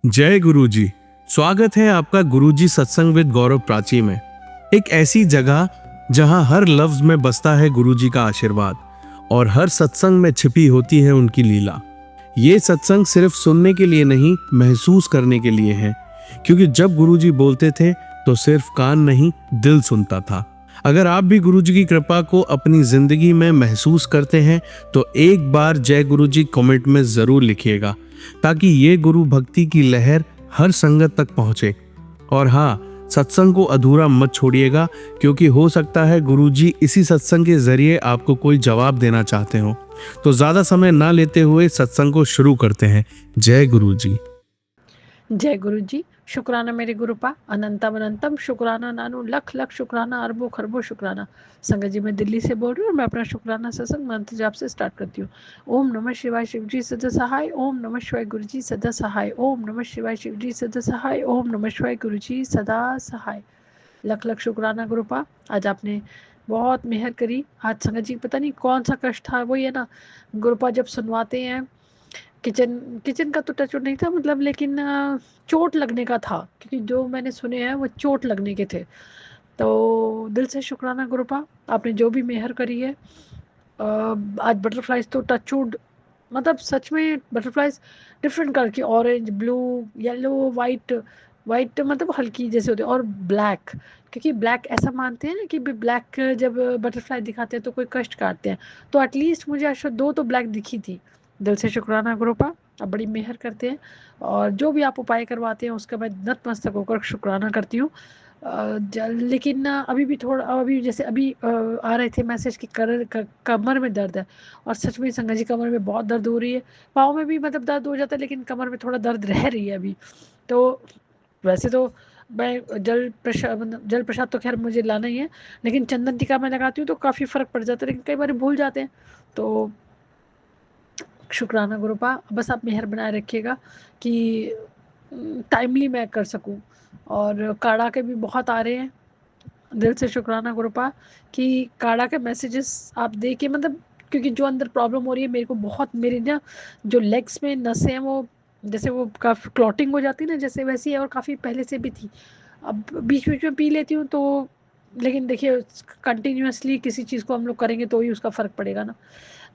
जय गुरुजी। स्वागत है आपका गुरुजी सत्संग विद गौरव प्राची में। एक ऐसी जगह जहां हर लफ्ज में बसता है गुरुजी का आशीर्वाद और हर सत्संग में छिपी होती है उनकी लीला। ये सत्संग सिर्फ सुनने के लिए नहीं, महसूस करने के लिए है, क्योंकि जब गुरुजी बोलते थे तो सिर्फ कान नहीं, दिल सुनता था। अगर आप भी गुरुजी की कृपा को अपनी जिंदगी में महसूस करते हैं तो एक बार जय गुरुजी कमेंट में जरूर लिखिएगा, ताकि ये गुरु भक्ति की लहर हर संगत तक पहुंचे। और हाँ, सत्संग को अधूरा मत छोड़िएगा, क्योंकि हो सकता है गुरुजी इसी सत्संग के जरिए आपको कोई जवाब देना चाहते हो। तो ज्यादा समय ना लेते हुए सत्संग को शुरू करते हैं। जय गुरुजी। जय गुरु जी। शुक्राना मेरे गुरुपा, अनंतम अनंतम शुक्राना, नानू लख लख शुक्राना, अरबों खरबों शुक्राना। संगत जी, मैं दिल्ली से बोल रही हूँ और मैं अपना शुक्राना सत्संग मंत्र जाप से स्टार्ट करती हूँ। ओम नमः शिवाय शिव जी सदा सहाय, ओम नमः शिवाय गुरु जी सदा सहाय, ओम नमः शिवाय शिव जी सदा सहाय, ओम नमः शिवाय गुरु जी सदा सहाय। लख लख शुक्राना गुरुपा, आज आपने बहुत मेहर करी। आज संगत जी पता नहीं कौन सा कष्ट था, वही है ना गुरुपा, जब सुनवाते हैं किचन किचन का तो टच नहीं था, मतलब, लेकिन चोट लगने का था, क्योंकि जो मैंने सुने हैं वो चोट लगने के थे। तो दिल से शुक्राना गुरुपा, आपने जो भी मेहर करी है। आज बटरफ्लाइज तो टचवुड, मतलब सच में बटरफ्लाइज डिफरेंट कलर की, orange, blue, yellow, white. White मतलब हल्की जैसे होती है, और ब्लैक, क्योंकि ब्लैक ऐसा मानते हैं ना कि ब्लैक जब बटरफ्लाई दिखाते हैं तो कोई कष्ट काटते हैं। तो एटलीस्ट मुझे आज दो तो ब्लैक दिखी थी। दिल से शुक्राना गुरुपा, आप बड़ी मेहर करते हैं, और जो भी आप उपाय करवाते हैं उसका मैं नतमस्तक होकर शुक्राना करती हूँ। लेकिन अभी भी थोड़ा, अभी जैसे अभी आ रहे थे मैसेज कि कमर में दर्द है। और सच में संगत जी, कमर में बहुत दर्द हो रही है। पाँव में भी मतलब दर्द हो जाता है, लेकिन कमर में थोड़ा दर्द रह रही है अभी। तो वैसे तो मैं जल प्रसाद तो खैर मुझे लाना ही है, लेकिन चंदन टीका मैं लगाती हूँ तो काफ़ी फ़र्क पड़ जाता है, लेकिन कई बार भूल जाते हैं। तो शुक्राना गुरुपा, बस आप मेहर बनाए रखिएगा कि टाइमली मैं कर सकूं। और काढ़ा के भी बहुत आ रहे हैं। दिल से शुक्राना गुरुपा कि काढ़ा के मैसेजेस आप दे के, मतलब, क्योंकि जो अंदर प्रॉब्लम हो रही है मेरे को बहुत, मेरी ना जो लेग्स में नसें हैं वो, जैसे वो काफ़ी क्लॉटिंग हो जाती है ना, जैसे वैसी है, और काफ़ी पहले से भी थी। अब बीच बीच में पी लेती हूँ तो, लेकिन देखिए, कंटिन्यूअसली किसी चीज़ को हम लोग करेंगे तो ही उसका फ़र्क पड़ेगा ना।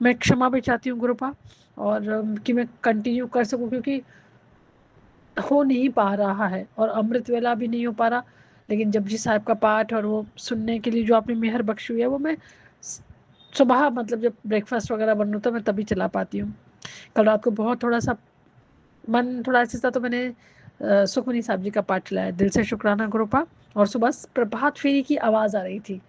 मैं क्षमा भी चाहती हूँ गुरुपा, और कि मैं कंटिन्यू कर सकूँ, क्योंकि हो नहीं पा रहा है, और अमृत वेला भी नहीं हो पा रहा। लेकिन जपजी साहब का पाठ और वो सुनने के लिए जो आपने मेहर बख्शी हुई है, वो मैं सुबह, मतलब जब ब्रेकफास्ट वगैरह बन रहा था, मैं तभी चला पाती हूँ। कल रात को बहुत थोड़ा सा मन थोड़ा ऐसा था, तो मैंने सुखमनी साहब जी का पाठ चलाया। दिल से शुक्राना गुरुपा। और सुबह प्रभात फेरी की आवाज़ आ रही थी।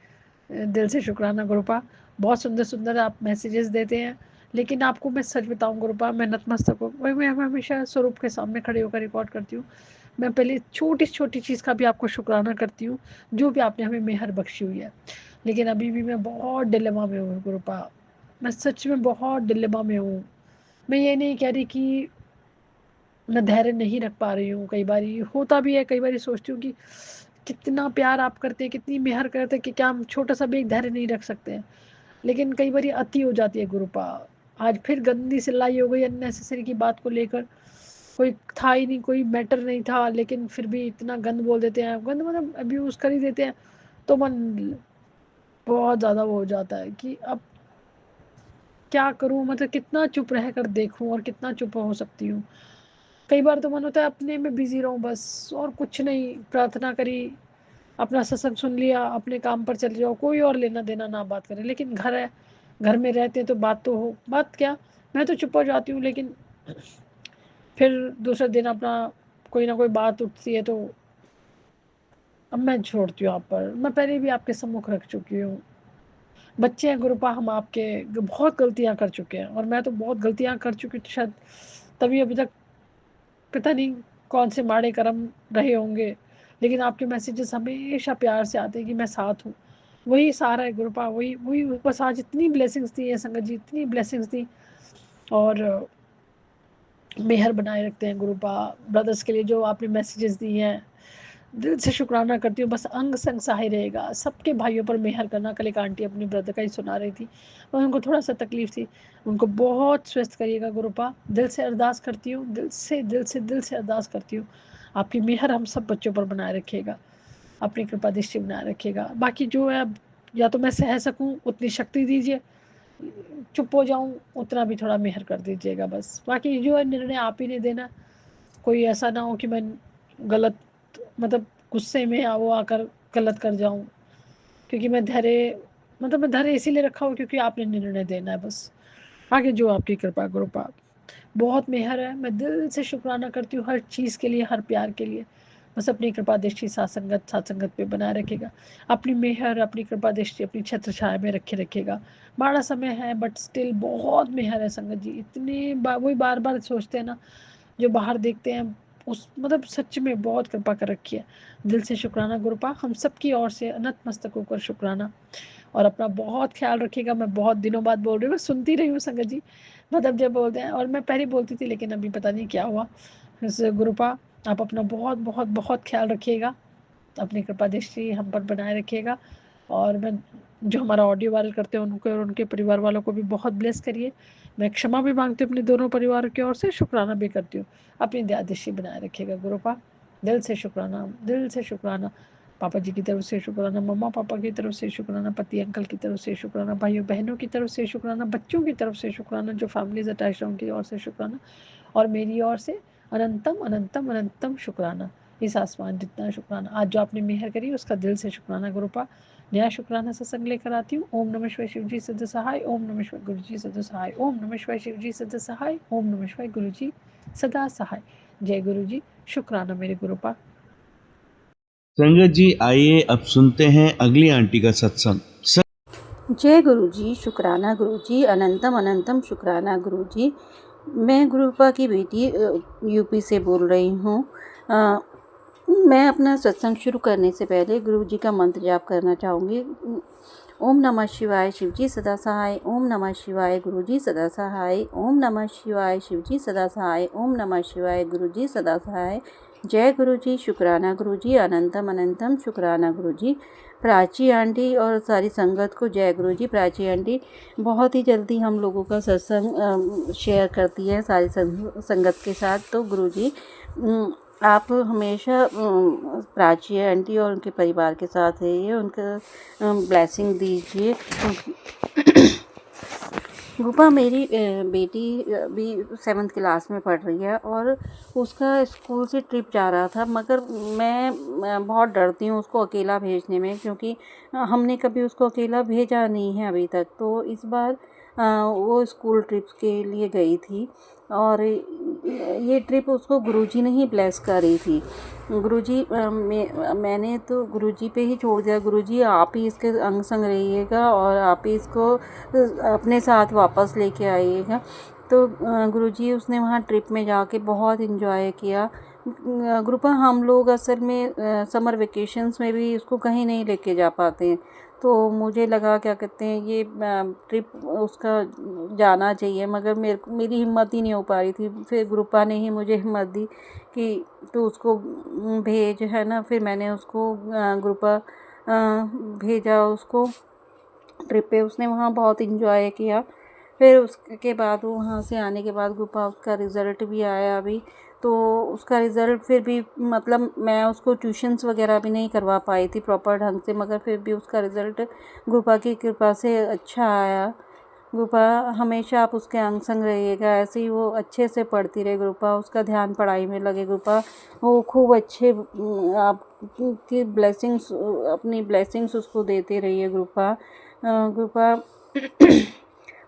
दिल से शुक्राना गुरुपा, बहुत सुंदर सुंदर आप मैसेजेस देते हैं। लेकिन आपको मैं सच बताऊं गुरुपा, मैं नतमस्तक हूँ, वही मैं हमेशा स्वरूप के सामने खड़े होकर रिकॉर्ड करती हूँ। मैं पहले छोटी छोटी चीज़ का भी आपको शुक्राना करती हूँ, जो भी आपने हमें मेहर बख्शी हुई है। लेकिन अभी भी मैं बहुत डिलेमा में हूँ गुरुपा, मैं सच में बहुत डिलेमा में हूँ। मैं ये नहीं कह रही कि मैं धैर्य नहीं रख पा रही हूँ, कई बार होता भी है, कई बार सोचती हूँ कि कितना प्यार आप करते हैं, कितनी मेहर करते हैं, कि क्या हम छोटा सा भी एक धैर्य नहीं रख सकते हैं। लेकिन कई बार अति हो जाती है गुरुपा। आज फिर गंदी सिलाई हो गई अननेसेसरी की बात को लेकर। कोई था ही नहीं, कोई मैटर नहीं था, लेकिन फिर भी इतना गंद बोल देते हैं, गंद मतलब अब्यूज़ कर ही देते हैं। तो मन बहुत ज़्यादा वो हो जाता है कि अब क्या करूं, मतलब कितना चुप रह कर देखूं और कितना चुप हो सकती हूँ। कई बार तो मन होता है अपने में बिजी रहूं बस, और कुछ नहीं, प्रार्थना करी, अपना सत्संग सुन लिया, अपने काम पर चले जाओ, कोई और लेना देना ना बात करे। लेकिन घर है, घर में रहते हैं तो बात तो हो, बात क्या, मैं तो चुप हो जाती हूँ, लेकिन फिर दूसरे दिन अपना कोई ना कोई बात उठती है, तो अब मैं छोड़ती हूँ आप पर। मैं पहले भी आपके सम्मुख रख चुकी हूँ। बच्चे हैं गुरुपा, हम आपके बहुत गलतियाँ कर चुके हैं, और मैं तो बहुत गलतियाँ कर चुकी थी शायद, तभी अभी तक पता नहीं कौन से माड़े कर्म रहे होंगे। लेकिन आपके मैसेजेस हमेशा प्यार से आते हैं कि मैं साथ हूँ। वही सहारा है गुरुपा, वही वही बस। आज इतनी ब्लेसिंग्स दी है संगत जी, इतनी ब्लेसिंग्स दी, और मेहर बनाए रखते हैं गुरुपा। ब्रदर्स के लिए जो आपने मैसेजेस दिए हैं, दिल से शुक्राना करती हूँ, बस अंग संग सहाय रहेगा। सबके भाइयों पर मेहर करना। कल एक आंटी अपनी ब्रदर का ही सुना रही थी और उनको थोड़ा सा तकलीफ थी, उनको बहुत स्वस्थ करिएगा गुरुपा। दिल से अरदास करती हूँ, दिल से अरदास करती हूँ। आपकी मेहर हम सब बच्चों पर बनाए रखिएगा, अपनी कृपा दृष्टि बनाए रखिएगा। बाकी जो है, या तो मैं सह सकूँ उतनी शक्ति दीजिए, चुप हो जाऊँ उतना भी थोड़ा मेहर कर दीजिएगा बस। बाकी जो है निर्णय आप ही ने देना। कोई ऐसा ना हो कि मैं गलत, मतलब गुस्से में वो आकर गलत कर जाऊं, क्योंकि मैं धैर्य इसीलिए रखा हूँ क्योंकि आपने निर्णय देना है बस। आगे जो आपकी कृपा कृपा बहुत मेहर है। मैं दिल से शुक्राना करती हूँ हर चीज़ के लिए, हर प्यार के लिए। बस अपनी कृपा दृष्टि साथ संगत पे बनाए रखेगा। अपनी मेहर, अपनी कृपा दृष्टि अपनी छत्र छाया में रखे रखेगा। बड़ा समय है बट स्टिल बहुत मेहर है संगत जी। वही बार बार सोचते हैं ना, जो बाहर देखते हैं उस, मतलब सच में बहुत कृपा कर रखी है। दिल से शुक्राना गुरुपा, हम सब की ओर से अनंत मस्तक होकर शुक्राना। और अपना बहुत ख्याल रखिएगा। मैं बहुत दिनों बाद बोल रही हूँ, मैं सुनती रही हूँ संगत जी, मतलब जब बोलते हैं, और मैं पहले बोलती थी लेकिन अभी पता नहीं क्या हुआ। गुरुपा आप अपना बहुत बहुत बहुत ख्याल रखिएगा, अपनी कृपा दृष्टि हम पर बनाए रखिएगा। और मैं, जो हमारा ऑडियो वायरल करते हैं उनको और उनके परिवार वालों को भी बहुत ब्लेस करिए। मैं क्षमा भी मांगती हूँ अपने दोनों परिवारों की ओर से, शुक्राना भी करती हूँ। अपनी दयादृष्टि बनाए रखिएगा गुरुपा। दिल से शुक्राना, दिल से शुक्राना। पापा जी की तरफ से शुक्राना, मम्मा पापा की तरफ से शुक्राना, पति अंकल की तरफ से शुक्राना, भाइयों बहनों की तरफ से शुक्राना, बच्चों की तरफ से शुक्राना, जो फैमिलीज अटैच है उनकी ओर से शुक्राना, और मेरी ओर से अनंतम अनंतम अनंतम शुक्राना। इस आसमान जितना शुक्राना आज जो आपने मेहर करी उसका दिल से शुक्राना गुरुपा। नया शुक्राना सत्संग लेकर आती हूँ। ओम नमः शिवाय शिव जी सदा सहाय, ओम नमः शिवाय गुरु जी सदा सहाय, ओम नमः शिवाय शिव जी सदा सहाय, ओम नमः शिवाय गुरु जी सदा सहाय। जय गुरु जी, शुक्राना मेरे गुरुपा। संगत जी, आइए अब सुनते हैं अगली आंटी का सत्संग। जय गुरु जी, शुक्राना गुरु जी, अनंतम अनंतम शुक्राना गुरु जी। मैं गुरुपा की बेटी यूपी से बोल रही हूँ। मैं अपना सत्संग शुरू करने से पहले गुरु जी का मंत्र जाप करना चाहूँगी। ओम नमः शिवाय शिव जी सदा सहाय, ओम नमः शिवाय गुरु जी सदा सहाय, ओम नमः शिवाय शिव जी सदा सहाय, ओम नमः शिवाय गुरु जी सदा सहाय। जय गुरु जी, शुक्राना गुरु जी, अनंतम अनंतम शुक्राना गुरु जी। प्राची आंटी और सारी संगत को जय गुरु जी। प्राची आंटी बहुत ही जल्दी हम लोगों का सत्संग शेयर करती है सारी संगत के साथ। तो गुरु जी आप हमेशा प्राची आंटी और उनके परिवार के साथ रहिए, उनका ब्लेसिंग दीजिए। रूपा मेरी बेटी अभी 7th क्लास में पढ़ रही है और उसका स्कूल से ट्रिप जा रहा था, मगर मैं बहुत डरती हूँ उसको अकेला भेजने में, क्योंकि हमने कभी उसको अकेला भेजा नहीं है अभी तक। तो इस बार वो स्कूल ट्रिप के लिए गई थी और ये ट्रिप उसको गुरुजी ने ही ब्लेस करी थी। गुरुजी मैंने तो गुरुजी पे ही छोड़ दिया, गुरुजी आप ही इसके अंग संग रहिएगा और आप ही इसको अपने साथ वापस लेके आइएगा। तो गुरुजी उसने वहाँ ट्रिप में जाके बहुत इन्जॉय किया। ग्रुपा हम लोग असल में समर वेकेशंस में भी उसको कहीं नहीं लेके जा पाते हैं, तो मुझे लगा क्या कहते हैं ये ट्रिप उसका जाना चाहिए, मगर मेरी हिम्मत ही नहीं हो पा रही थी। फिर ग्रुपा ने ही मुझे हिम्मत दी कि तू उसको भेज, है ना। फिर मैंने उसको ग्रुपा भेजा उसको ट्रिप पे। उसने वहाँ बहुत इन्जॉय किया। फिर उसके बाद वो वहाँ से आने के बाद ग्रुपा उसका रिज़ल्ट भी आया अभी। तो उसका रिज़ल्ट फिर भी, मतलब मैं उसको ट्यूशन्स वगैरह भी नहीं करवा पाई थी प्रॉपर ढंग से, मगर फिर भी उसका रिज़ल्ट ग्रुपा की कृपा से अच्छा आया। ग्रुपा हमेशा आप उसके अंग संग रहिएगा, ऐसे ही वो अच्छे से पढ़ती रहे ग्रुपा, उसका ध्यान पढ़ाई में लगे ग्रुपा, वो खूब अच्छे आपकी ब्लेसिंग्स, अपनी ब्लेसिंग्स उसको देते रहिए ग्रुपा। ग्रुपा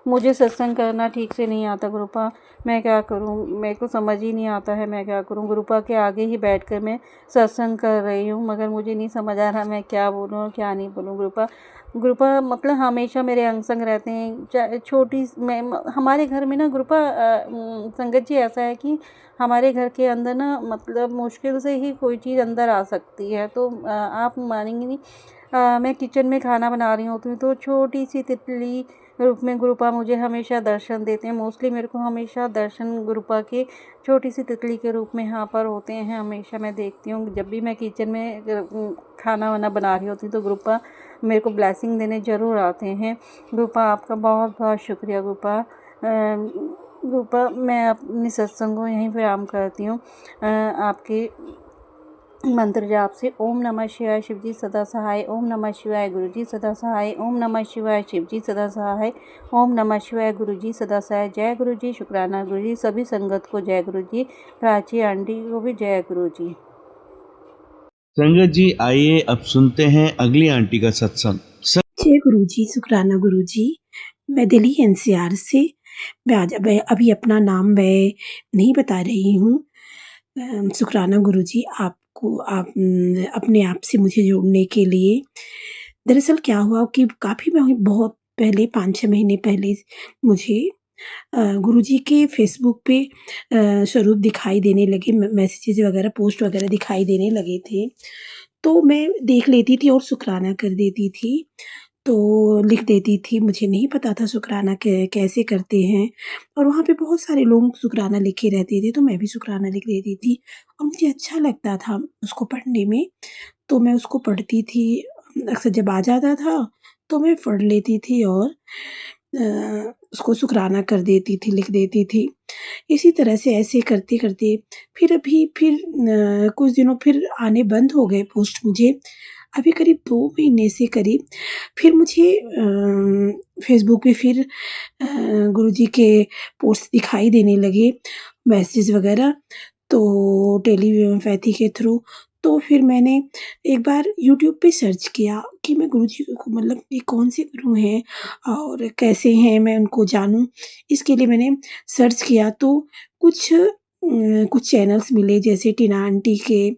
मुझे सत्संग करना ठीक से नहीं आता ग्रुपा, मैं क्या करूं, मेरे को समझ ही नहीं आता है मैं क्या करूं। ग्रुपा के आगे ही बैठकर मैं सत्संग कर रही हूं, मगर मुझे नहीं समझ आ रहा मैं क्या बोलूं और क्या नहीं बोलूं। ग्रुपा मतलब हमेशा मेरे अंग संग रहते हैं। छोटी मैं हमारे घर में ना ग्रुपा संगत जी ऐसा है कि हमारे घर के अंदर ना, मतलब मुश्किल से ही कोई चीज़ अंदर आ सकती है। तो आप मानेंगे नहीं, मैं किचन में खाना बना रही होती हूँ तो छोटी सी तितली रूप में गुरुपा मुझे हमेशा दर्शन देते हैं। मोस्टली मेरे को हमेशा दर्शन गुरुपा के छोटी सी तितली के रूप में यहाँ पर होते हैं। हमेशा मैं देखती हूँ, जब भी मैं किचन में खाना वाना बना रही होती हूँ तो गुरुपा मेरे को ब्लेसिंग देने ज़रूर आते हैं। गुरुपा आपका बहुत बहुत शुक्रिया। गुरुपा मैं अपनी सत्संग को यहीं विराम करती हूँ। आपके मंत्र जाप से ओम नमः शिवाय शिवजी सदा सहाय, ओम नमः शिवाय गुरुजी सदा सहाय, ओम नमः शिवाय शिवजी सदा सहाय, ओम नमः शिवाय गुरुजी सदा सहाय। जय गुरुजी, शुक्राना गुरुजी, सभी संगत को जय गुरुजी, प्राची आंटी को भी जय गुरुजी। संगत जी, आइए अब सुनते हैं अगली आंटी का सत्संग। जय गुरुजी, शुक्राना गुरुजी। मैं दिल्ली एनसीआर से। मैं अभी अपना नाम मैं नहीं बता रही हूँ। शुक्राना गुरुजी आपको अपने आप से मुझे जोड़ने के लिए। दरअसल क्या हुआ कि काफ़ी बहुत पहले 5-6 महीने पहले मुझे गुरुजी के फेसबुक पे स्वरूप दिखाई देने लगे, मैसेजेस वगैरह पोस्ट वगैरह दिखाई देने लगे थे। तो मैं देख लेती थी और शुक्राना कर देती थी, तो लिख देती थी। मुझे नहीं पता था शुक्राना कैसे करते हैं, और वहाँ पे बहुत सारे लोग शुक्राना लिखे रहते थे, तो मैं भी शुक्राना लिख देती थी और मुझे अच्छा लगता था उसको पढ़ने में। तो मैं उसको पढ़ती थी, अक्सर जब आ जाता था तो मैं पढ़ लेती थी और उसको शुक्राना कर देती थी, लिख देती थी। इसी तरह से ऐसे करते-करते फिर कुछ दिनों फिर आने बंद हो गए पोस्ट मुझे। अभी करीब 2 महीने से करीब फिर मुझे फ़ेसबुक पे फिर गुरुजी के पोस्ट दिखाई देने लगे, मैसेज वगैरह, तो टेलीपैथी के थ्रू। तो फिर मैंने एक बार यूट्यूब पे सर्च किया कि मैं गुरुजी को मतलब ये कौन से गुरु हैं और कैसे हैं, मैं उनको जानूँ। इसके लिए मैंने सर्च किया तो कुछ चैनल्स मिले, जैसे टीना आंटी के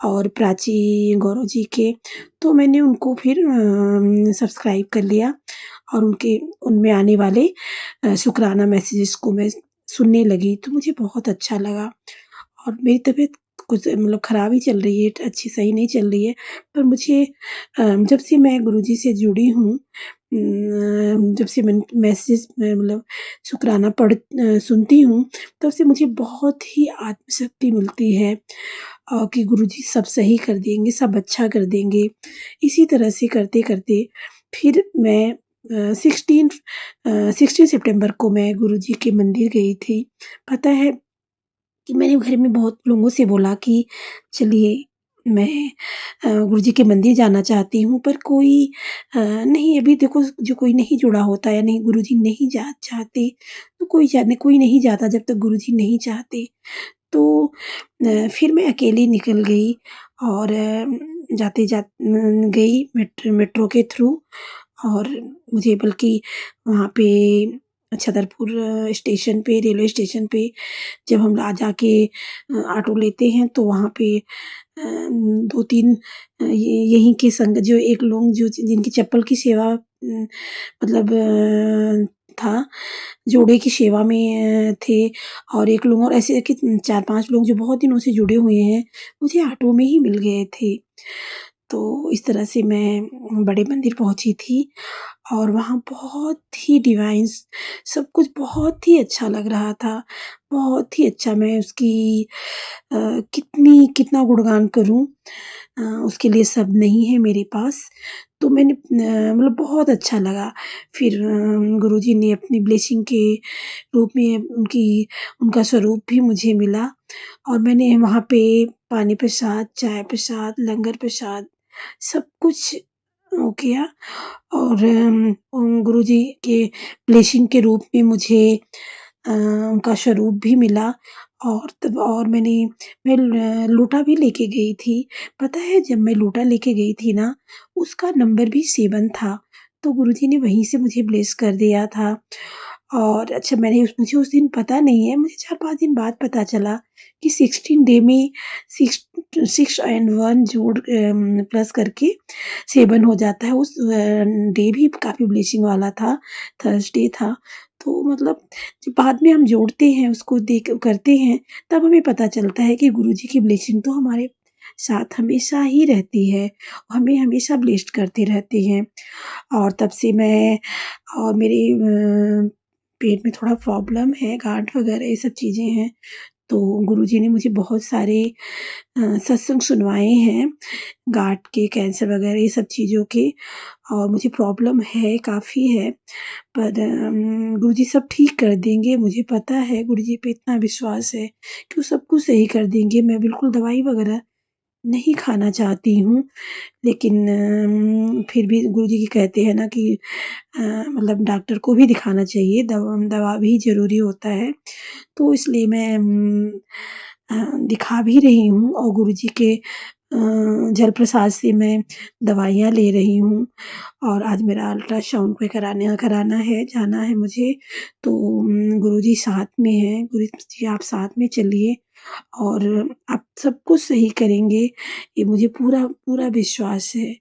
और प्राची गौरव जी के। तो मैंने उनको फिर सब्सक्राइब कर लिया और उनमें आने वाले शुक्राना मैसेजेस को मैं सुनने लगी, तो मुझे बहुत अच्छा लगा। और मेरी तबीयत कुछ मतलब ख़राब ही चल रही है, अच्छी सही नहीं चल रही है। पर मुझे जब से मैं गुरुजी से जुड़ी हूँ, जब से मैं मैसेज मतलब शुक्राना सुनती हूँ, तब से मुझे बहुत ही आत्मशक्ति मिलती है कि गुरुजी सब सही कर देंगे, सब अच्छा कर देंगे। इसी तरह से करते-करते फिर मैं 16 सितंबर को मैं गुरुजी के मंदिर गई थी। पता है कि मैंने घर में बहुत लोगों से बोला कि चलिए मैं गुरुजी के मंदिर जाना चाहती हूँ, पर कोई नहीं, अभी देखो जो कोई नहीं जुड़ा होता है, नहीं गुरुजी नहीं चाहते, तो कोई नहीं जाता जब तक गुरुजी नहीं चाहते। तो फिर मैं अकेली निकल गई और गई मेट्रो के थ्रू, और मुझे बल्कि वहाँ पे छतरपुर स्टेशन पे, रेलवे स्टेशन पे जब हम जाके ऑटो लेते हैं, तो वहाँ पे 2-3 यहीं के संग जो एक लोग जो जिनकी चप्पल की सेवा मतलब था, जोड़े की सेवा में थे, और एक लोग और ऐसे कि 4-5 लोग जो बहुत दिनों से जुड़े हुए हैं, मुझे ऑटो में ही मिल गए थे। तो इस तरह से मैं बड़े मंदिर पहुँची थी और वहाँ बहुत ही डिवाइन सब कुछ बहुत ही अच्छा लग रहा था, बहुत ही अच्छा। मैं उसकी कितना गुणगान करूँ, उसके लिए शब्द नहीं है मेरे पास। तो मैंने मतलब बहुत अच्छा लगा। फिर गुरुजी ने अपनी ब्लेसिंग के रूप में उनका स्वरूप भी मुझे मिला, और मैंने वहाँ पे पानी प्रसाद, चाय प्रसाद, लंगर प्रसाद सब कुछ वो किया, और गुरुजी के ब्लेसिंग के रूप में मुझे उनका स्वरूप भी मिला। और मैं लोटा भी लेके गई थी। पता है, जब मैं लोटा लेके गई थी ना, उसका नंबर भी 7 था, तो गुरुजी ने वहीं से मुझे ब्लेस कर दिया था। और अच्छा, मुझे उस दिन पता नहीं है, मुझे 4-5 दिन बाद पता चला कि 16 डे में 6 एंड 1 जोड़ प्लस करके 7 हो जाता है। उस डे भी काफ़ी ब्लेसिंग वाला था, थर्सडे था। तो मतलब जब बाद में हम जोड़ते हैं, उसको करते हैं, तब हमें पता चलता है कि गुरुजी की ब्लेसिंग तो हमारे साथ हमेशा ही रहती है, हमें हमेशा ब्लेस्ड करते रहते हैं। और तब से मैं और मेरे पेट में थोड़ा प्रॉब्लम है, गाँठ वगैरह ये सब चीज़ें हैं। तो गुरुजी ने मुझे बहुत सारे सत्संग सुनवाए हैं, गाँठ के, कैंसर वगैरह ये सब चीज़ों के, और मुझे प्रॉब्लम है, काफ़ी है। पर गुरुजी सब ठीक कर देंगे, मुझे पता है, गुरुजी पे इतना विश्वास है कि वो सब कुछ सही कर देंगे। मैं बिल्कुल दवाई वगैरह नहीं खाना चाहती हूँ, लेकिन फिर भी गुरुजी की कहते हैं ना कि मतलब डॉक्टर को भी दिखाना चाहिए, दवा भी ज़रूरी होता है। तो इसलिए मैं दिखा भी रही हूँ, और गुरुजी के जल प्रसाद से मैं दवाइयाँ ले रही हूँ। और आज मेरा अल्ट्रासाउंड पे कराना है, जाना है मुझे। तो गुरुजी साथ में हैं, गुरुजी आप साथ में चलिए और आप सब कुछ सही करेंगे, ये मुझे पूरा पूरा विश्वास है।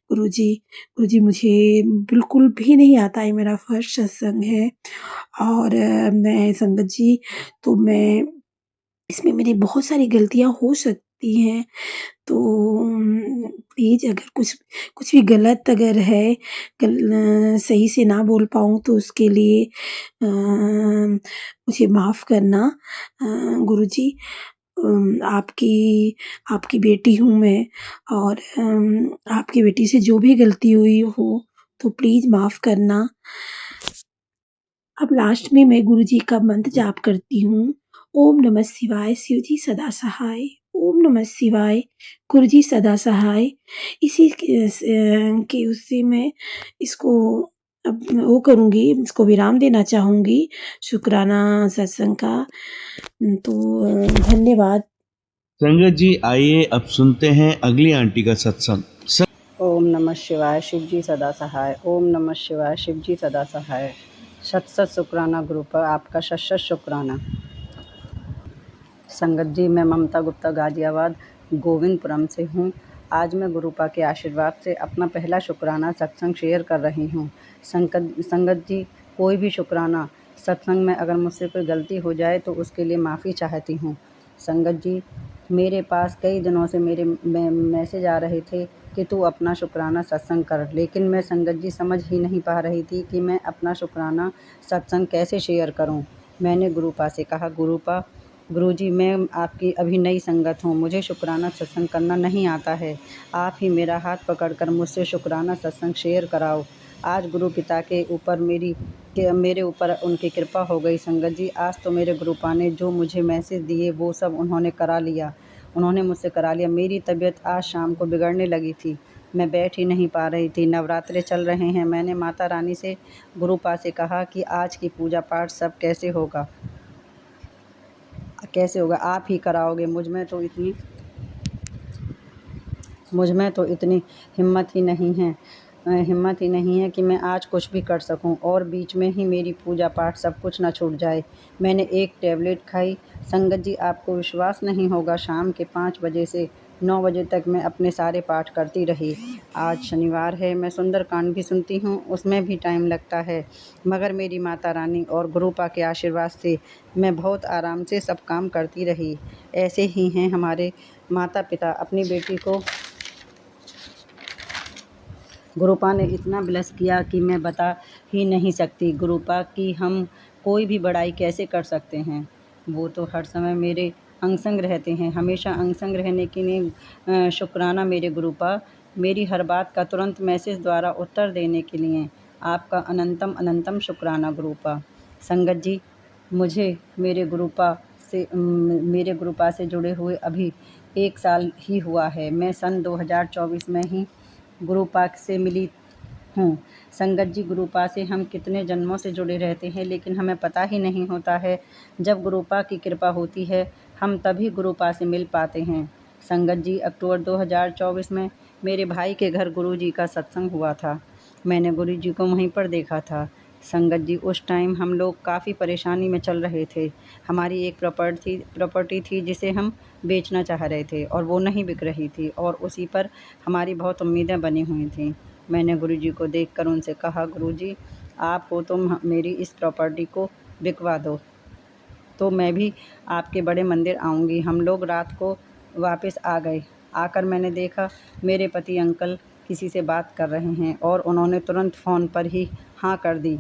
गुरुजी गुरुजी मुझे बिल्कुल भी नहीं आता, ये मेरा फर्स्ट सत्संग है। और मैं संगत जी, तो मैं इसमें मेरी बहुत सारी गलतियाँ हो सकती हैं, तो प्लीज़ अगर कुछ कुछ भी गलत अगर है, सही से ना बोल पाऊँ तो उसके लिए मुझे माफ़ करना गुरुजी। आपकी आपकी बेटी हूँ मैं, और आपकी बेटी से जो भी गलती हुई हो तो प्लीज़ माफ़ करना। अब लास्ट में मैं गुरुजी का मंत्र जाप करती हूँ। ओम नमः शिवाय, शिव जी सदा सहाय। ओम नमः शिवाय, गुरुजी सदा सहाय। इसी के उससे मैं इसको अब वो करूँगी, इसको विराम देना चाहूँगी शुक्राना सत्संग का। तो धन्यवाद। संगत जी, आइए अब सुनते हैं अगली आंटी का सत्संग। ओम नमः शिवाय, शिव जी सदा सहाय। ओम नमः शिवाय, शिव जी सदा सहाय। शत शत शुक्राना गुरु पर आपका शत शत शुक्राना। संगत जी, मैं ममता गुप्ता गाजियाबाद गोविंदपुरम से हूँ। आज मैं गुरुपा के आशीर्वाद से अपना पहला शुक्राना सत्संग शेयर कर रही हूँ। संगत जी, कोई भी शुक्राना सत्संग में अगर मुझसे कोई गलती हो जाए तो उसके लिए माफ़ी चाहती हूँ। संगत जी, मेरे पास कई दिनों से मेरे मैसेज आ रहे थे कि तू अपना शुक्राना सत्संग कर, लेकिन मैं संगत जी समझ ही नहीं पा रही थी कि मैं अपना शुक्राना सत्संग कैसे शेयर करूं। मैंने गुरुपा से कहा, गुरुजी, मैं आपकी अभी नई संगत हूँ, मुझे शुक्राना सत्संग करना नहीं आता है। आप ही मेरा हाथ पकड़कर मुझसे शुक्राना सत्संग शेयर कराओ। आज गुरु पिता के ऊपर मेरे ऊपर उनकी कृपा हो गई। संगत जी, आज तो मेरे गुरुपा ने जो मुझे मैसेज दिए वो सब उन्होंने मुझसे करा लिया। मेरी तबीयत आज शाम को बिगड़ने लगी थी, मैं बैठ ही नहीं पा रही थी। नवरात्रे चल रहे हैं। मैंने माता रानी से गुरुपा से कहा कि आज की पूजा पाठ सब कैसे होगा, आप ही कराओगे। मुझ में तो इतनी हिम्मत ही नहीं है कि मैं आज कुछ भी कर सकूं और बीच में ही मेरी पूजा पाठ सब कुछ ना छूट जाए। मैंने एक टैबलेट खाई। संगत जी, आपको विश्वास नहीं होगा, शाम के 5 बजे से 9 बजे तक मैं अपने सारे पाठ करती रही। आज शनिवार है, मैं सुंदरकांड भी सुनती हूँ, उसमें भी टाइम लगता है, मगर मेरी माता रानी और गुरुपा के आशीर्वाद से मैं बहुत आराम से सब काम करती रही। ऐसे ही हैं हमारे माता पिता। अपनी बेटी को गुरुपा ने इतना ब्लेस किया कि मैं बता ही नहीं सकती। गुरुपा की हम कोई भी बड़ाई कैसे कर सकते हैं। वो तो हर समय मेरे अंग संग रहते हैं, हमेशा अंग संग रहने के लिए शुक्राना मेरे गुरुपा। मेरी हर बात का तुरंत मैसेज द्वारा उत्तर देने के लिए आपका अनंतम अनंतम शुक्राना गुरुपा। संगत जी, मुझे मेरे गुरुपा से जुड़े हुए अभी 1 साल ही हुआ है। मैं सन 2024 में ही गुरुपा से मिली हूँ। संगत जी, गुरुपा से हम कितने जन्मों से जुड़े रहते हैं, लेकिन हमें पता ही नहीं होता है। जब गुरुपा की कृपा होती है हम तभी गुरुपा से मिल पाते हैं। संगत जी, अक्टूबर 2024 में मेरे भाई के घर गुरुजी का सत्संग हुआ था। मैंने गुरुजी को वहीं पर देखा था। संगत जी, उस टाइम हम लोग काफ़ी परेशानी में चल रहे थे। हमारी एक प्रॉपर्टी थी जिसे हम बेचना चाह रहे थे और वो नहीं बिक रही थी और उसी पर हमारी बहुत उम्मीदें बनी हुई थीं। मैंने गुरुजी को देखकर उनसे कहा, गुरुजी, आप हो तो मेरी इस प्रॉपर्टी को बिकवा दो तो मैं भी आपके बड़े मंदिर आऊँगी। हम लोग रात को वापस आ गए। आकर मैंने देखा मेरे पति अंकल किसी से बात कर रहे हैं और उन्होंने तुरंत फ़ोन पर ही हाँ कर दी।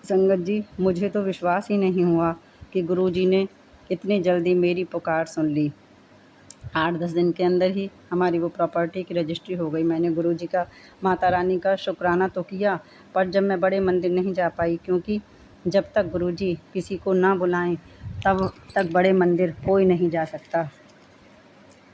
संगत जी, मुझे तो विश्वास ही नहीं हुआ कि गुरुजी ने इतनी जल्दी मेरी पुकार सुन ली। 8-10 दिन के अंदर ही हमारी वो प्रॉपर्टी की रजिस्ट्री हो गई। मैंने गुरुजी का, माता रानी का शुक्राना तो किया, पर जब मैं बड़े मंदिर नहीं जा पाई, क्योंकि जब तक गुरुजी किसी को ना बुलाएं तब तक बड़े मंदिर कोई नहीं जा सकता।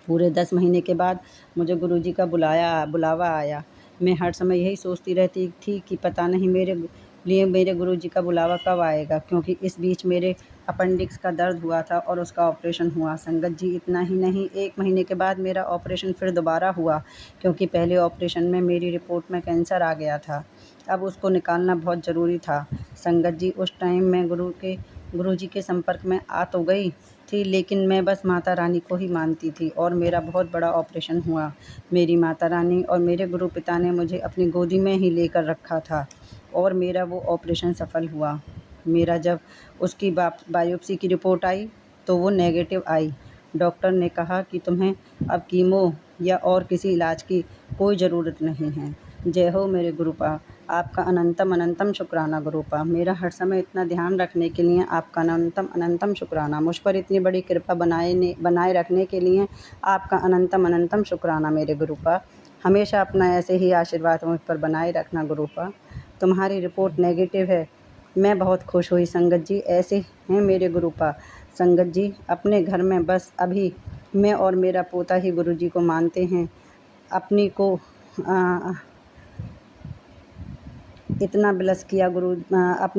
पूरे 10 महीने के बाद मुझे गुरुजी का बुलावा आया। मैं हर समय यही सोचती रहती थी कि पता नहीं मेरे गुरुजी का बुलावा कब आएगा, क्योंकि इस बीच मेरे अपेंडिक्स का दर्द हुआ था और उसका ऑपरेशन हुआ। संगत जी, इतना ही नहीं, 1 महीने के बाद मेरा ऑपरेशन फिर दोबारा हुआ, क्योंकि पहले ऑपरेशन में मेरी रिपोर्ट में कैंसर आ गया था। अब उसको निकालना बहुत ज़रूरी था। संगत जी, उस टाइम मैं गुरुजी के संपर्क में आ तो गई थी, लेकिन मैं बस माता रानी को ही मानती थी और मेरा बहुत बड़ा ऑपरेशन हुआ। मेरी माता रानी और मेरे गुरु पिता ने मुझे अपनी गोदी में ही लेकर रखा था और मेरा वो ऑपरेशन सफल हुआ। मेरा जब उसकी बायोप्सी की रिपोर्ट आई तो वो नेगेटिव आई। डॉक्टर ने कहा कि तुम्हें अब कीमो या और किसी इलाज की कोई ज़रूरत नहीं है। जय हो मेरे गुरुपा, आपका अनंतम अनंतम शुक्राना गुरुपा। मेरा हर समय इतना ध्यान रखने के लिए आपका अनंतम अनंतम शुक्राना। मुझ पर इतनी बड़ी कृपा बनाए रखने के लिए आपका अनंतम अनंतम शुक्राना मेरे गुरुपा। हमेशा अपना ऐसे ही आशीर्वाद मुझ पर बनाए रखना गुरुपा। तुम्हारी रिपोर्ट नेगेटिव है, मैं बहुत खुश हुई संगत जी। ऐसे हैं मेरे गुरुपा। संगत जी, अपने घर में बस अभी मैं और मेरा पोता ही गुरुजी को मानते हैं। अपनी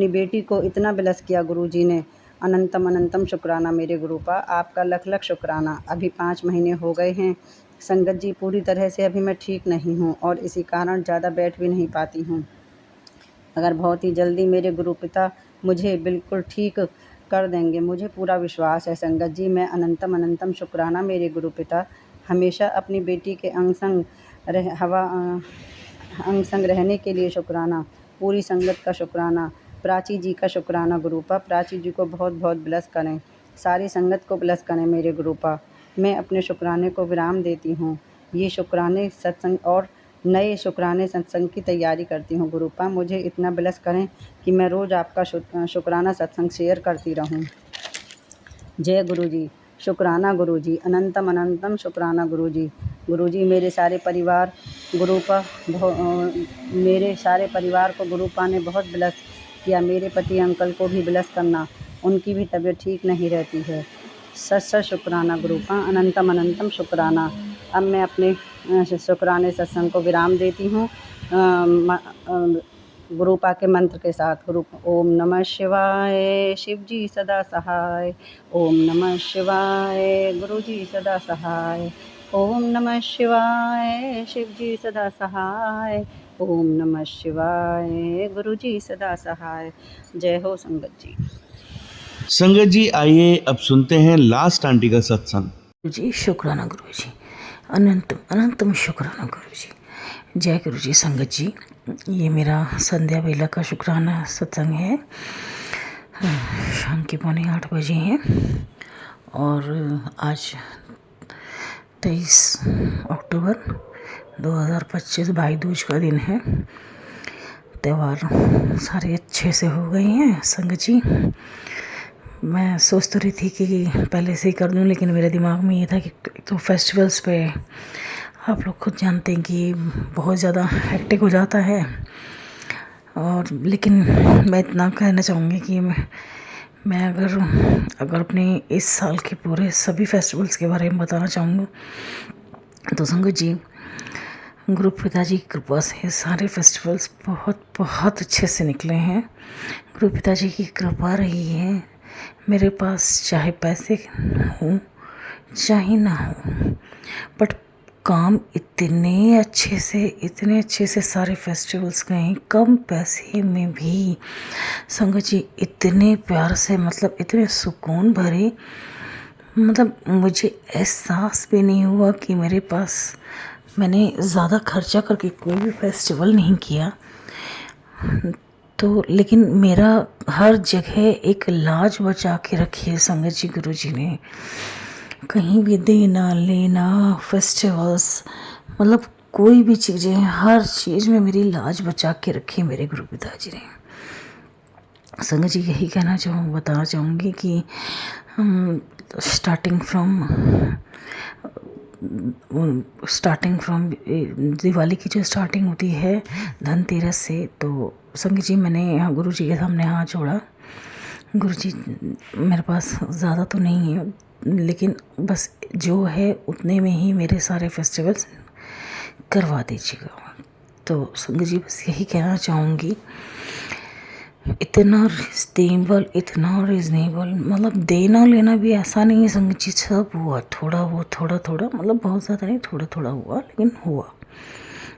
बेटी को इतना ब्लेस किया गुरुजी ने। अनंतम अनंतम शुक्राना मेरे गुरुपा, आपका लख लख शुक्राना। अभी 5 महीने हो गए हैं संगत जी। पूरी तरह से अभी मैं ठीक नहीं हूँ और इसी कारण ज़्यादा बैठ भी नहीं पाती हूँ। अगर बहुत ही जल्दी मेरे गुरु पिता मुझे बिल्कुल ठीक कर देंगे, मुझे पूरा विश्वास है संगत जी। मैं अनंतम अनंतम शुक्राना मेरे गुरु पिता। हमेशा अपनी बेटी के अंग संग रहने के लिए शुक्राना। पूरी संगत का शुक्राना। प्राची जी का शुक्राना गुरुपा। प्राची जी को बहुत बहुत ब्लेस करें, सारी संगत को ब्लेस करें मेरे गुरुपा। मैं अपने शुक्राने को विराम देती हूँ। ये शुक्राने सत्संग और नए शुक्राने सत्संग की तैयारी करती हूँ गुरुपा। मुझे इतना ब्लेस करें कि मैं रोज़ आपका शुक्राना सत्संग शेयर करती रहूँ। जय गुरुजी, शुक्राना गुरुजी, अनंतम अनंतम शुक्राना गुरुजी। गुरुजी, मेरे सारे परिवार को गुरुपा ने बहुत ब्लेस किया। मेरे पति अंकल को भी ब्लेस करना, उनकी भी तबीयत ठीक नहीं रहती है। सच शुक्राना गुरुपा, अनंतम अनंतम शुक्राना। अब मैं अपने शुक्राने सत्संग को विराम देती हूँ गुरुपा के मंत्र के साथ। ओम नमः शिवाय, शिव जी सदा सहाय। ओम नमः शिवाय, गुरु जी सदा सहाय। ओम नमः शिवाय, शिव जी सदा सहाय। ओम नमः शिवाय, गुरु जी सदा सहाय। जय हो संगत जी। संगत जी, आइए अब सुनते हैं लास्ट आंटी का सत्संग। जी शुक्राना गुरु जी, अनंतम अनंतम शुक्राना गुरु जी। जय गुरु जी। संगत जी, ये मेरा संध्या वेला का शुक्राना सत्संग है। शाम के 7:45 बजे हैं और आज 23 अक्टूबर 2025 भाई दूज का दिन है। त्यौहार सारे अच्छे से हो गए हैं संगत जी। मैं सोच तो रही थी कि पहले से ही कर दूं, लेकिन मेरे दिमाग में ये था कि तो फेस्टिवल्स पे आप लोग खुद जानते हैं कि बहुत ज़्यादा हेक्टिक हो जाता है। और लेकिन मैं इतना कहना चाहूँगी कि मैं अगर अपने इस साल के पूरे सभी फेस्टिवल्स के बारे में बताना चाहूँगा तो संगत जी, गुरु पिताजी की कृपा से सारे फेस्टिवल्स बहुत बहुत अच्छे से निकले हैं। गुरु पिताजी की कृपा रही है। मेरे पास चाहे पैसे हों चाहे ना हो, बट काम इतने अच्छे से सारे फेस्टिवल्स गए, कम पैसे में भी संगत जी, इतने प्यार से, मतलब इतने सुकून भरे, मतलब मुझे एहसास भी नहीं हुआ कि मैंने ज़्यादा खर्चा करके कोई भी फेस्टिवल नहीं किया। तो लेकिन मेरा हर जगह एक लाज बचा के रखी है संगत जी गुरु जी ने। कहीं भी देना लेना, फेस्टिवल्स, मतलब कोई भी चीज़ें, हर चीज़ में मेरी लाज बचा के रखी मेरे गुरु पिताजी ने। संगत जी यही बताना चाहूँगी कि स्टार्टिंग फ्रॉम दिवाली की जो स्टार्टिंग होती है धनतेरस से, तो संगत जी मैंने यहाँ गुरु जी के सामने हाथ जोड़ा। गुरु जी मेरे पास ज़्यादा तो नहीं है, लेकिन बस जो है उतने में ही मेरे सारे फेस्टिवल्स करवा दीजिएगा। तो संगत जी बस यही कहना चाहूँगी, इतना रिजनेबल, मतलब देना लेना भी ऐसा नहीं है संगत जी, सब हुआ थोड़ा मतलब बहुत ज़्यादा नहीं, थोड़ा हुआ, लेकिन हुआ।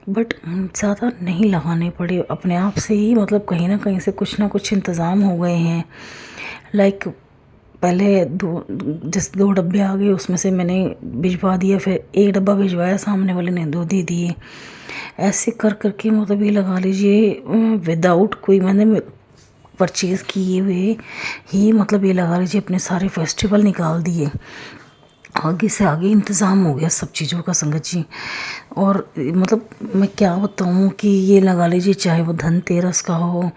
बट ज़्यादा नहीं लगाने पड़े, अपने आप से ही मतलब कहीं ना कहीं से कुछ ना कुछ इंतज़ाम हो गए हैं। लाइक पहले दो डब्बे आ गए, उसमें से मैंने भिजवा दिया, फिर एक डब्बा भिजवाया, सामने वाले ने 2 दे दिए। ऐसे करके मतलब ये लगा लीजिए विदाउट कोई मैंने परचेज़ किए हुए ही, मतलब ये लगा लीजिए अपने सारे फेस्टिवल निकाल दिए। आगे से आगे इंतज़ाम हो गया सब चीज़ों का संगत जी। और मतलब मैं क्या बताऊँ कि ये लगा लीजिए, चाहे वो धनतेरस का हो,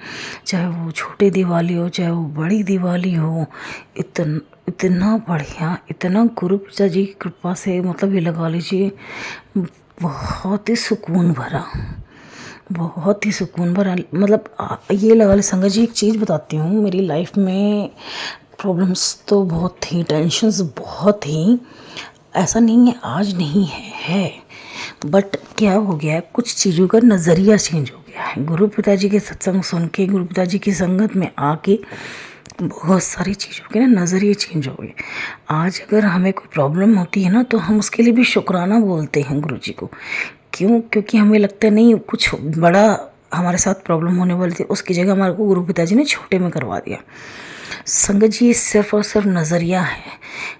चाहे वो छोटी दिवाली हो, चाहे वो बड़ी दिवाली हो, इतना बढ़िया, इतना गुरु पिताजी की कृपा से, मतलब ये लगा लीजिए बहुत ही सुकून भरा, मतलब ये लगा लीजिए संगत जी। एक चीज़ बताती हूँ, मेरी लाइफ में प्रॉब्लम्स तो बहुत थी, टेंशन्स बहुत थी, ऐसा नहीं है आज नहीं है, बट क्या हो गया है, कुछ चीज़ों का नज़रिया चेंज हो गया है। गुरु पिताजी के सत्संग सुन के, गुरु पिताजी की संगत में आके बहुत सारी चीज़ों के ना नज़रिए चेंज हो गए। आज अगर हमें कोई प्रॉब्लम होती है ना, तो हम उसके लिए भी शुक्राना बोलते हैं गुरु जी को। क्यों? क्योंकि हमें लगता है नहीं कुछ बड़ा हमारे साथ प्रॉब्लम होने वाली थी, उसकी जगह हमारे को गुरु पिताजी ने छोटे में करवा दिया। संगत जी ये सिर्फ और सिर्फ नज़रिया है।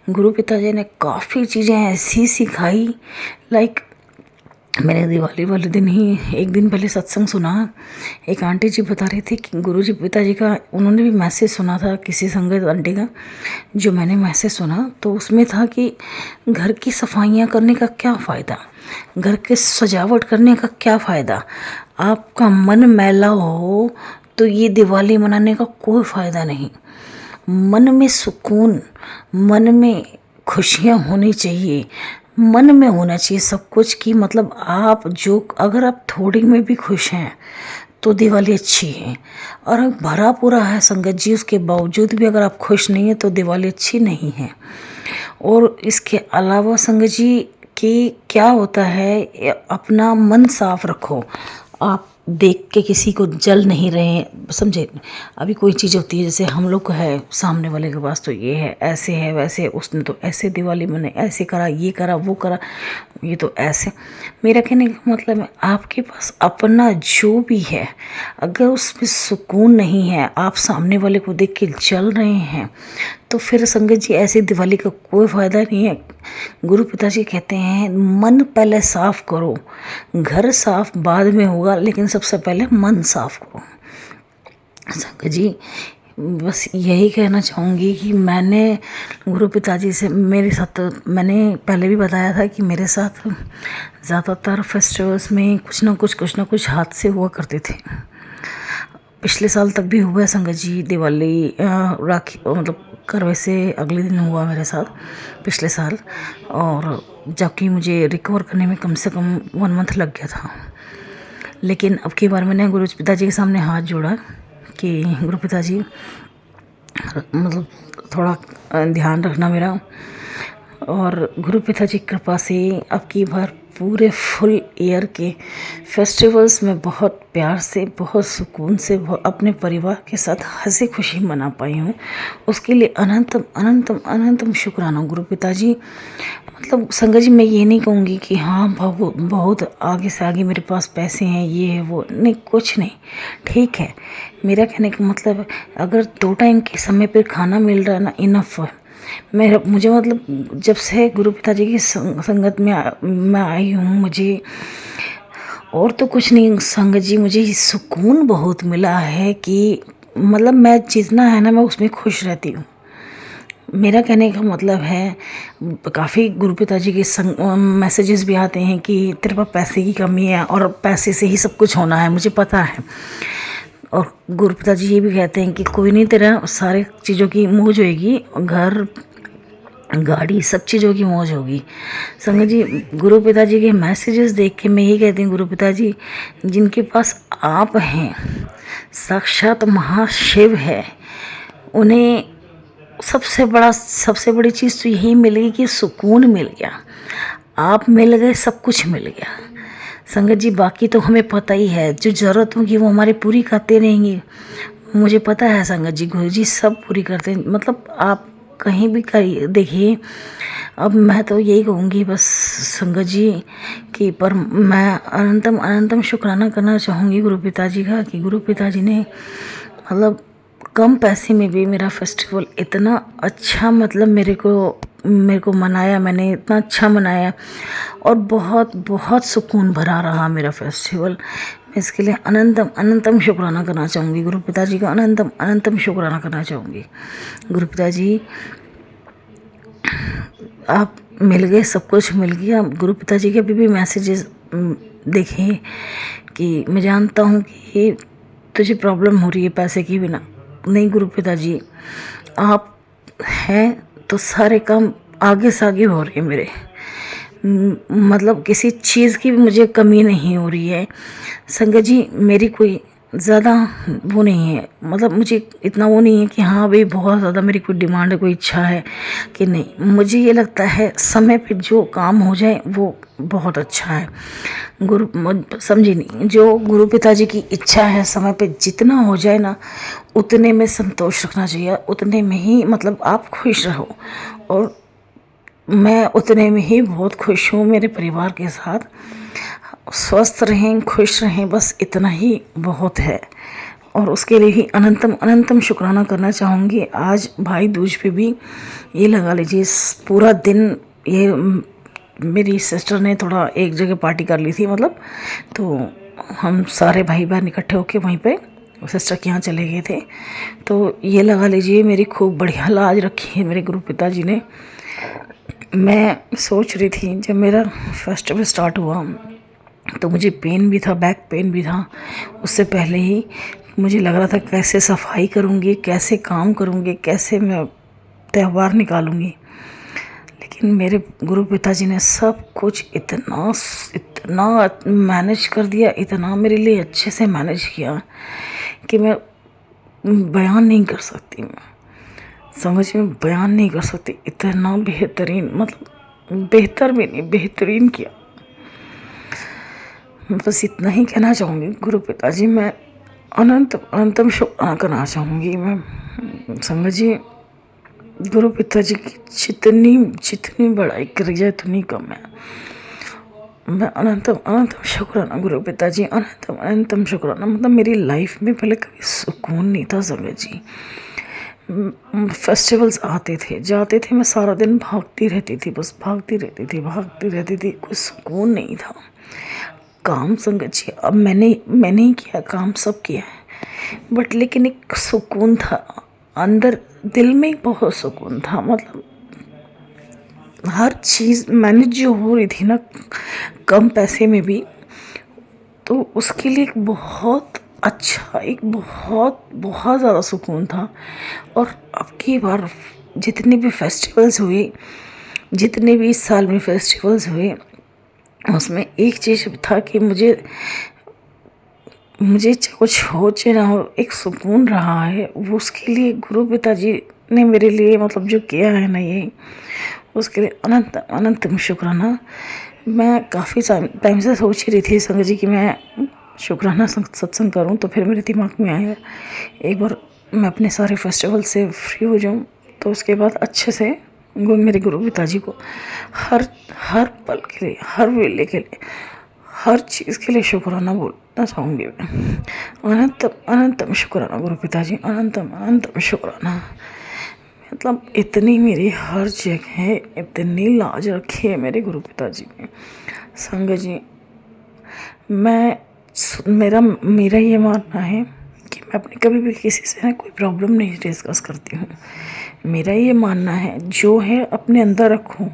गुरु पिताजी ने काफ़ी चीज़ें ऐसी सिखाई, लाइक मैंने दिवाली वाले दिन ही एक दिन पहले सत्संग सुना, एक आंटी जी बता रही थी कि गुरु जी पिताजी का उन्होंने भी मैसेज सुना था किसी संगत आंटी का, जो मैंने मैसेज सुना तो उसमें था कि घर की सफाइयाँ करने का क्या फ़ायदा, घर के सजावट करने का क्या फ़ायदा, आपका मन मैला हो तो ये दिवाली मनाने का कोई फ़ायदा नहीं। मन में सुकून, मन में खुशियाँ होनी चाहिए, मन में होना चाहिए सब कुछ की, मतलब आप जो अगर आप थोड़ी में भी खुश हैं तो दिवाली अच्छी है, और भरा पूरा है संगत जी उसके बावजूद भी अगर आप खुश नहीं हैं तो दिवाली अच्छी नहीं है। और इसके अलावा संगत जी कि क्या होता है, अपना मन साफ रखो। आप देख के किसी को जल नहीं रहे, समझे। अभी कोई चीज़ होती है, जैसे हम लोग को है सामने वाले के पास तो ये है, ऐसे है वैसे, उसने तो ऐसे दिवाली मैंने ऐसे करा, ये करा वो करा, ये तो ऐसे। मेरा कहने का मतलब है आपके पास अपना जो भी है, अगर उसमें सुकून नहीं है, आप सामने वाले को देख के जल रहे हैं, तो फिर संगत जी ऐसी दिवाली का कोई फ़ायदा नहीं है। गुरु पिताजी कहते हैं मन पहले साफ करो, घर साफ बाद में होगा, लेकिन सबसे पहले मन साफ करो। संगत जी बस यही कहना चाहूँगी कि मैंने गुरु पिताजी से, मेरे साथ मैंने पहले भी बताया था कि मेरे साथ ज़्यादातर फेस्टिवल्स में कुछ ना कुछ हादसे हुआ करते थे। पिछले साल तक भी हुआ है संगत जी, दिवाली राखी मतलब करवे से अगले दिन हुआ मेरे साथ पिछले साल, और जबकि मुझे रिकवर करने में कम से कम 1 मंथ लग गया था। लेकिन अब की बार मैंने गुरु पिताजी के सामने हाथ जोड़ा कि गुरु पिताजी मतलब थोड़ा ध्यान रखना मेरा, और गुरु पिताजी की कृपा से अब की बार पूरे फुल ईयर के फेस्टिवल्स में बहुत प्यार से, बहुत सुकून से अपने परिवार के साथ हंसी खुशी मना पाई हूँ। उसके लिए अनंतम अनंतम अनंतम शुक्राना गुरु पिताजी। मतलब संगत जी मैं ये नहीं कहूँगी कि हाँ बहुत आगे से आगे मेरे पास पैसे हैं, ये है वो, नहीं कुछ नहीं, ठीक है। मेरा कहने का मतलब अगर 2 टाइम के समय पर खाना मिल रहा है ना, इनफ है। मुझे मतलब जब से गुरु पिताजी की संगत में मैं आई हूँ, मुझे और तो कुछ नहीं संगत जी, मुझे सुकून बहुत मिला है कि मतलब मैं जितना है ना मैं उसमें खुश रहती हूँ। मेरा कहने का मतलब है, काफ़ी गुरु पिताजी के मैसेजेस भी आते हैं कि तेरे पास पैसे की कमी है और पैसे से ही सब कुछ होना है, मुझे पता है। और गुरु पिताजी ये भी कहते हैं कि कोई नहीं, तेरा सारे चीज़ों की मौज होएगी, घर गाड़ी सब चीज़ों की मौज होगी। संगत जी, गुरु पिताजी के मैसेजेस देख के मैं ये कहती हूँ, गुरु पिताजी जिनके पास आप हैं, साक्षात महाशिव है, उन्हें सबसे बड़ी चीज़ तो यही मिलेगी कि सुकून मिल गया। आप मिल गए, सब कुछ मिल गया। संगत जी, बाकी तो हमें पता ही है, जो ज़रूरत होगी वो हमारी पूरी करते रहेंगे, मुझे पता है। संगत जी, गुरु जी सब पूरी करते हैं, मतलब आप कहीं भी करिए देखिए। अब मैं तो यही कहूँगी बस संगत जी कि पर मैं अनंतम अनंतम शुक्राना करना चाहूँगी गुरु पिताजी का, कि गुरु पिताजी ने मतलब कम पैसे में भी मेरा फेस्टिवल इतना अच्छा, मतलब मेरे को मनाया, मैंने इतना अच्छा मनाया और बहुत बहुत सुकून भरा रहा मेरा फेस्टिवल। मैं इसके लिए अनंतम अनंतम शुक्राना करना चाहूँगी गुरु पिताजी का, अनंतम अनंतम शुक्राना करना चाहूँगी। गुरु पिताजी आप मिल गए, सब कुछ मिल गया। गुरु पिताजी के अभी भी मैसेजेस देखें कि मैं जानता हूँ कि तुझे प्रॉब्लम हो रही है पैसे की बिना, नहीं गुरु पिताजी आप हैं तो सारे काम आगे से आगे हो रहे हैं मेरे, मतलब किसी चीज़ की भी मुझे कमी नहीं हो रही है। संगत जी, मेरी कोई ज़्यादा वो नहीं है, मतलब मुझे इतना वो नहीं है कि हाँ भाई बहुत ज़्यादा मेरी कोई डिमांड है, कोई इच्छा है कि नहीं। मुझे ये लगता है समय पे जो काम हो जाए वो बहुत अच्छा है। समझी नहीं, जो गुरु पिताजी की इच्छा है समय पे जितना हो जाए ना, उतने में संतोष रखना चाहिए, उतने में ही मतलब आप खुश रहो। और मैं उतने में ही बहुत खुश हूँ, मेरे परिवार के साथ स्वस्थ रहें, खुश रहें, बस इतना ही बहुत है। और उसके लिए ही अनंतम अनंतम शुक्राना करना चाहूँगी। आज भाई दूज पे भी ये लगा लीजिए पूरा दिन, ये मेरी सिस्टर ने थोड़ा एक जगह पार्टी कर ली थी, मतलब तो हम सारे भाई बहन इकट्ठे होके वहीं पे सिस्टर के यहाँ चले गए थे। तो ये लगा लीजिए मेरी खूब बढ़िया लाज रखी है मेरे गुरु पिताजी ने। मैं सोच रही थी जब मेरा फेस्टिवल स्टार्ट हुआ तो मुझे पेन भी था, बैक पेन भी था। उससे पहले ही मुझे लग रहा था कैसे सफाई करूँगी, कैसे काम करूँगी, कैसे मैं त्यौहार निकालूँगी। लेकिन मेरे गुरु पिताजी ने सब कुछ इतना मैनेज कर दिया, इतना मेरे लिए अच्छे से मैनेज किया कि मैं बयान नहीं कर सकती, मैं समझ में बयान नहीं कर सकती। इतना बेहतरीन, मतलब बेहतर भी नहीं, बेहतरीन किया। बस इतना ही कहना चाहूँगी गुरु पिताजी, मैं अनंतम शुक्राना करना चाहूँगी। मैं संगत जी, गुरु पिताजी की जितनी बड़ाई करी जाए उतनी कम है। मैं अनंतम शुक्राना गुरु पिताजी, अनंतम शुक्राना। मतलब मेरी लाइफ में पहले कभी सुकून नहीं था संगत जी। फेस्टिवल्स आते थे जाते थे, मैं सारा दिन भागती रहती थी, बस भागती रहती थी, कोई सुकून नहीं था। काम संगत जी, अब मैंने ही किया, काम सब किया है, बट लेकिन एक सुकून था अंदर, दिल में बहुत सुकून था। मतलब हर चीज़ मैनेज जो हो रही थी ना कम पैसे में भी, तो उसके लिए एक बहुत अच्छा, एक बहुत ज़्यादा सुकून था। और अब की बार जितने भी फेस्टिवल्स हुए, जितने भी इस साल में फेस्टिवल्स हुए, उसमें एक चीज़ था कि मुझे कुछ हो चाहे ना हो, एक सुकून रहा है। वो उसके लिए गुरु पिताजी ने मेरे लिए मतलब जो किया है ना, ये उसके लिए अनंतम शुक्राना। मैं काफ़ी टाइम से सोच ही रही थी संगत जी कि मैं शुक्राना सत्संग करूं, तो फिर मेरे दिमाग में आया एक बार मैं अपने सारे फेस्टिवल से फ्री हो जाऊं, तो उसके बाद अच्छे से मेरे गुरु पिताजी को हर पल के लिए, हर वेले के लिए, हर चीज़ के लिए शुक्राना बोलना चाहूँगी मैं। अनंतम शुक्राना गुरु पिताजी, अनंतम शुक्राना। मतलब इतनी मेरी हर जगह इतनी लाज रखी है मेरे गुरु पिताजी ने। संगत जी, मेरा ये मानना है कि मैं अपनी कभी भी किसी से ना कोई प्रॉब्लम नहीं डिस्कस करती हूँ। मेरा ये मानना है जो है अपने अंदर रखो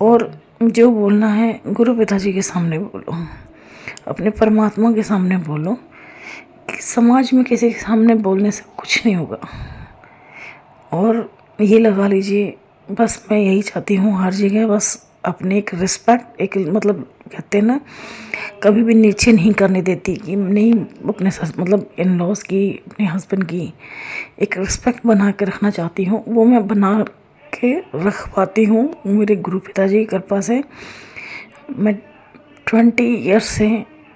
और जो बोलना है गुरु पिताजी के सामने बोलो, अपने परमात्मा के सामने बोलो। कि समाज में किसी के सामने बोलने से कुछ नहीं होगा। और ये लगा लीजिए, बस मैं यही चाहती हूँ हर जगह बस अपने एक रिस्पेक्ट, एक मतलब कहते हैं ना, कभी भी नीचे नहीं करने देती कि नहीं, अपने मतलब इन लॉज की, अपने हस्बैंड की एक रिस्पेक्ट बना के रखना चाहती हूँ। वो मैं बना के रख पाती हूँ मेरे गुरु पिताजी की कृपा से। मैं 20 ईयर्स से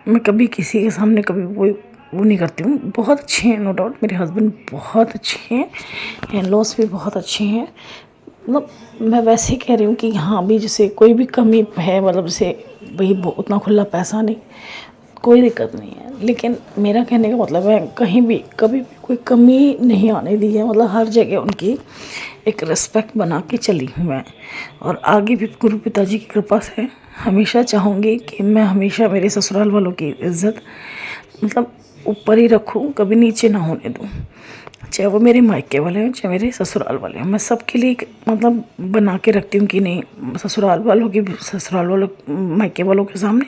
मैं कभी किसी के सामने कभी वो नहीं करती हूँ। बहुत अच्छे हैं, नो डाउट, मेरे हस्बैंड बहुत अच्छे हैं, इन लॉज भी बहुत अच्छे हैं। मतलब मैं वैसे ही कह रही हूँ कि हाँ भी जैसे कोई भी कमी है, मतलब जैसे भाई उतना खुला पैसा नहीं, कोई दिक्कत नहीं है, लेकिन मेरा कहने का मतलब है कहीं भी कभी भी कोई कमी नहीं आने दी है। मतलब हर जगह उनकी एक रिस्पेक्ट बना के चली हूँ मैं, और आगे भी गुरु पिताजी की कृपा से हमेशा चाहूँगी कि मैं हमेशा मेरे ससुराल वालों की इज़्ज़त मतलब ऊपर ही रखूँ, कभी नीचे ना होने दूँ। चाहे वो मेरे मायके वाले हों, चाहे मेरे ससुराल वाले हों, मैं सबके लिए मतलब बना के रखती हूँ कि नहीं, ससुराल वालों मायके वालों के सामने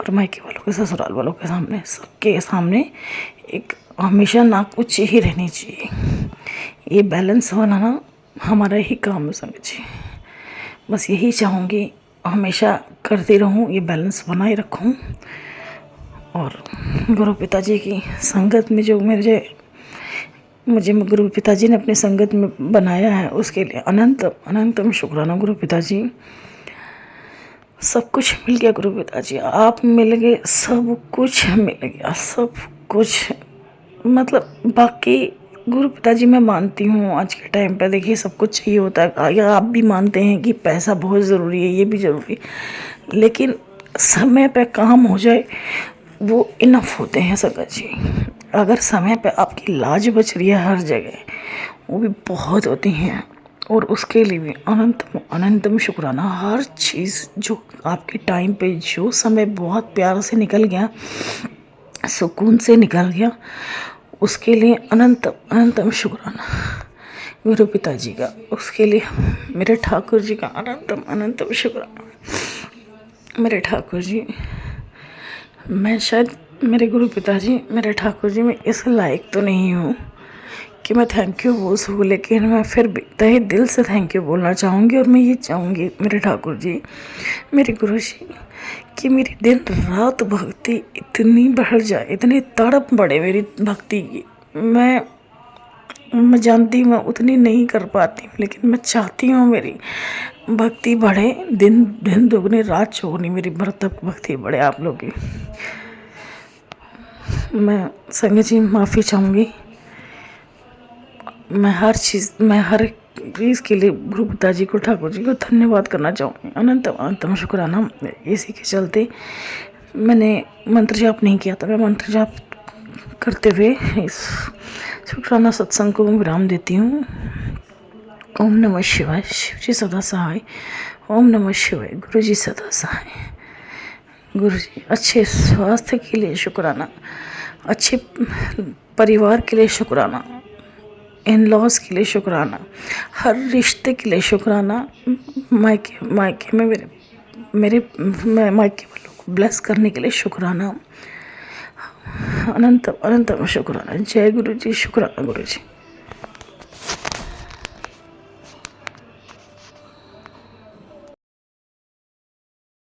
और मायके वालों के ससुराल वालों के सामने, सबके सामने एक हमेशा नाक ऊंची ही रहनी चाहिए। ये बैलेंस बनाना हमारा ही काम है संगत जी। बस यही चाहूँगी, हमेशा करती रहूँ, ये बैलेंस बनाए रखूँ। और गुरु पिताजी की संगत में जो मुझे गुरु पिताजी ने अपनी संगत में बनाया है, उसके लिए अनंतम शुक्राना गुरु पिताजी। सब कुछ मिल गया गुरु पिताजी, आप मिल गए, सब कुछ मिल गया, सब कुछ। मतलब बाकी गुरु पिताजी मैं मानती हूँ आज के टाइम पे, देखिए सब कुछ चाहिए होता है, या आप भी मानते हैं कि पैसा बहुत ज़रूरी है, ये भी ज़रूरी है, लेकिन समय पे काम हो जाए वो इनफ होते हैं संगत जी। अगर समय पे आपकी लाज बच रही है हर जगह, वो भी बहुत होती हैं। और उसके लिए भी अनंतम शुक्राना। हर चीज़ जो आपके टाइम पे, जो समय बहुत प्यार से निकल गया, सुकून से निकल गया, उसके लिए अनंतम शुक्राना गुरु पिताजी का। उसके लिए मेरे ठाकुर जी का अनंतम शुक्राना। मेरे ठाकुर जी, मैं शायद मेरे गुरु पिताजी, मेरे ठाकुर जी, मैं इस लायक तो नहीं हूँ कि मैं थैंक यू बोल सकूँ, लेकिन मैं फिर भी तहे दिल से थैंक यू बोलना चाहूँगी। और मैं ये चाहूँगी मेरे ठाकुर जी, मेरे गुरु जी, कि मेरी दिन रात भक्ति इतनी बढ़ जाए, इतनी तड़प बढ़े मेरी भक्ति की। मैं जानती हूँ मैं उतनी नहीं कर पाती हूँ, लेकिन मैं चाहती हूँ मेरी भक्ति बढ़े, दिन दुगनी रात चौगुनी मेरी भक्ति बढ़े आप लोग की। मैं संगत जी माफ़ी चाहूँगी। मैं हर चीज़ के लिए गुरु पिताजी को, ठाकुर जी को धन्यवाद करना चाहूँगी। अनंतम शुक्राना। इसी के चलते मैंने मंत्र जाप नहीं किया था, मैं मंत्र जाप करते हुए इस शुक्राना सत्संग को विराम देती हूँ। ओम नमः शिवाय। शिव जी सदा सहाय। ओम नमः शिवाय। गुरु जी सदा सहाय। गुरु जी, अच्छे स्वास्थ्य के लिए शुक्राना, अच्छे परिवार के लिए शुक्राना, इन लॉज के लिए शुक्राना, हर रिश्ते के लिए शुक्राना। मायके में मेरे मायके वालों को ब्लेस करने के लिए शुक्राना। अनंतम शुक्राना। जय गुरु जी। शुक्राना गुरु जी।